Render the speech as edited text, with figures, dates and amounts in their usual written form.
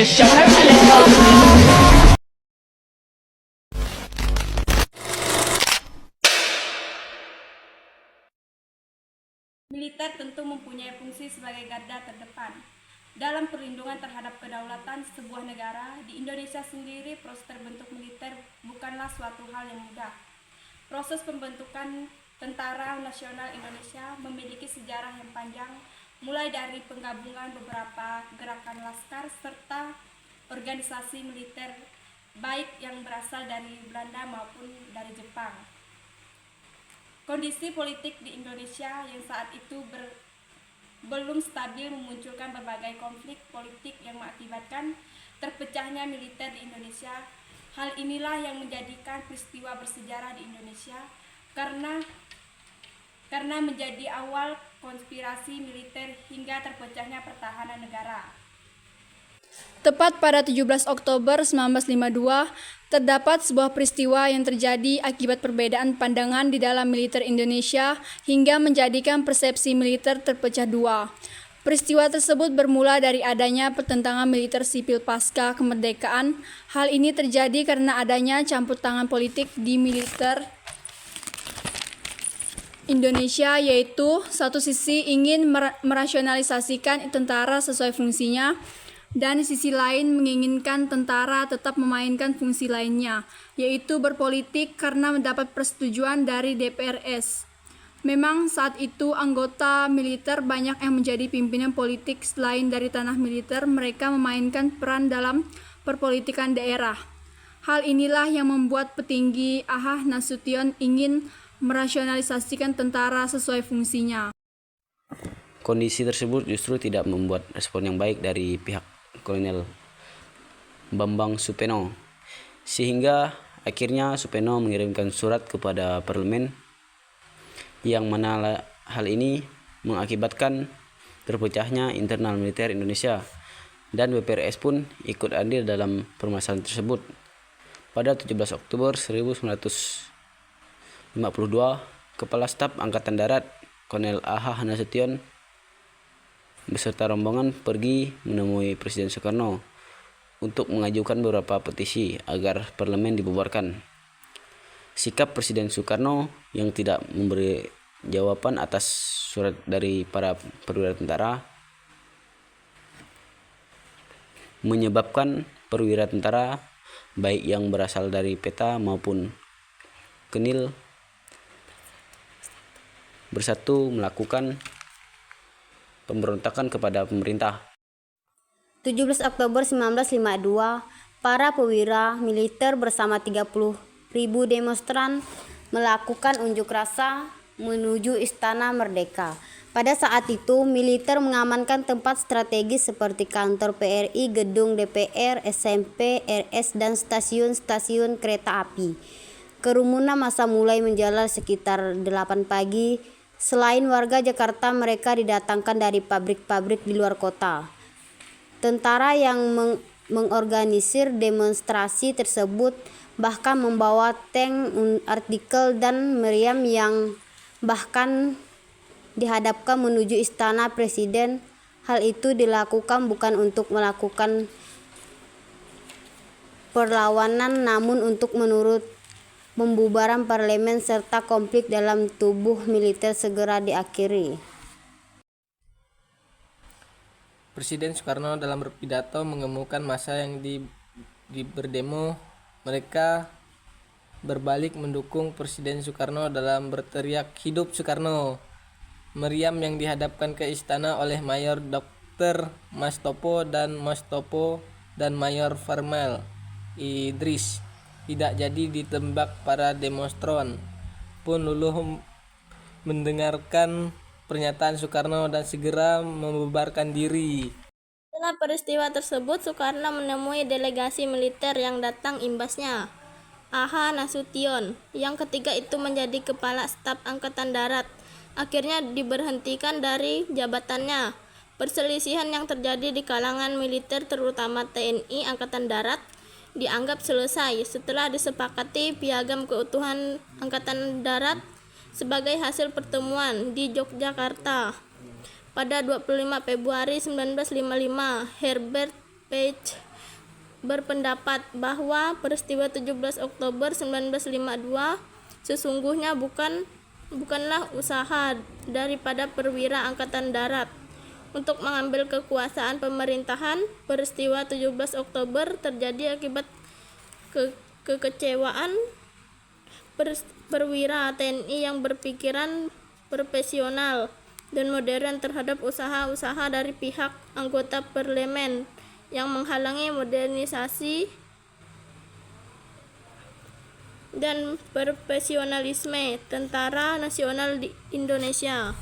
Militer tentu mempunyai fungsi sebagai garda terdepan dalam perlindungan terhadap kedaulatan sebuah negara. Di Indonesia sendiri, proses terbentuk militer bukanlah suatu hal yang mudah. Proses pembentukan Tentara Nasional Indonesia memiliki sejarah yang panjang, mulai dari penggabungan beberapa gerakan laskar serta organisasi militer baik yang berasal dari Belanda maupun dari Jepang. Kondisi politik di Indonesia yang saat itu belum stabil memunculkan berbagai konflik politik yang mengakibatkan terpecahnya militer di Indonesia. Hal inilah yang menjadikan peristiwa bersejarah di Indonesia karena menjadi awal konspirasi militer hingga terpecahnya pertahanan negara. Tepat pada 17 Oktober 1952, terdapat sebuah peristiwa yang terjadi akibat perbedaan pandangan di dalam militer Indonesia hingga menjadikan persepsi militer terpecah dua. Peristiwa tersebut bermula dari adanya pertentangan militer sipil pasca kemerdekaan. Hal ini terjadi karena adanya campur tangan politik di militer Indonesia, yaitu satu sisi ingin merasionalisasikan tentara sesuai fungsinya, dan di sisi lain menginginkan tentara tetap memainkan fungsi lainnya, yaitu berpolitik karena mendapat persetujuan dari DPRS. Memang saat itu anggota militer banyak yang menjadi pimpinan politik selain dari tanah militer, mereka memainkan peran dalam perpolitikan daerah. Hal inilah yang membuat petinggi A.H. Nasution ingin merasionalisasikan tentara sesuai fungsinya. Kondisi tersebut justru tidak membuat respon yang baik dari pihak Kolonel Bambang Supeno, sehingga akhirnya Supeno mengirimkan surat kepada parlemen yang mana hal ini mengakibatkan terpecahnya internal militer Indonesia, dan BPRS pun ikut andil dalam permasalahan tersebut. Pada 17 Oktober 1952, Kepala Staf Angkatan Darat Kolonel A.H. Nasution beserta rombongan pergi menemui Presiden Soekarno untuk mengajukan beberapa petisi agar parlemen dibubarkan. Sikap Presiden Soekarno yang tidak memberi jawaban atas surat dari para perwira tentara menyebabkan perwira tentara baik yang berasal dari PETA maupun KENIL bersatu melakukan pemberontakan kepada pemerintah. 17 Oktober 1952, para perwira militer bersama 30.000 demonstran melakukan unjuk rasa menuju Istana Merdeka. Pada saat itu, militer mengamankan tempat strategis seperti kantor PRI, gedung DPR, SMP, RS, dan stasiun-stasiun kereta api. Kerumunan massa mulai menjalar sekitar 8 pagi. Selain warga Jakarta, mereka didatangkan dari pabrik-pabrik di luar kota. Tentara yang mengorganisir demonstrasi tersebut bahkan membawa tank, artikel, dan meriam yang bahkan dihadapkan menuju istana presiden. Hal itu dilakukan bukan untuk melakukan perlawanan, namun untuk menurut pembubaran parlemen serta konflik dalam tubuh militer segera diakhiri. Presiden Soekarno dalam berpidato mengemukakan massa yang berdemo. Mereka berbalik mendukung Presiden Soekarno dalam berteriak "Hidup Soekarno". Meriam yang dihadapkan ke istana oleh Mayor Dr. Mastopo dan Mayor Farmel Idris tidak jadi ditembak. Para demonstran pun luluh mendengarkan pernyataan Soekarno dan segera membubarkan diri. Setelah peristiwa tersebut, Soekarno menemui delegasi militer yang datang imbasnya. A.H. Nasution, yang ketiga itu menjadi Kepala Staf Angkatan Darat, akhirnya diberhentikan dari jabatannya. Perselisihan yang terjadi di kalangan militer terutama TNI Angkatan Darat dianggap selesai setelah disepakati Piagam Keutuhan Angkatan Darat sebagai hasil pertemuan di Yogyakarta. Pada 25 Februari 1955, Herbert Page berpendapat bahwa peristiwa 17 Oktober 1952 sesungguhnya bukanlah usaha daripada perwira angkatan darat untuk mengambil kekuasaan pemerintahan. Peristiwa 17 Oktober terjadi akibat kekecewaan perwira TNI yang berpikiran profesional dan modern terhadap usaha-usaha dari pihak anggota parlemen yang menghalangi modernisasi dan profesionalisme tentara nasional di Indonesia.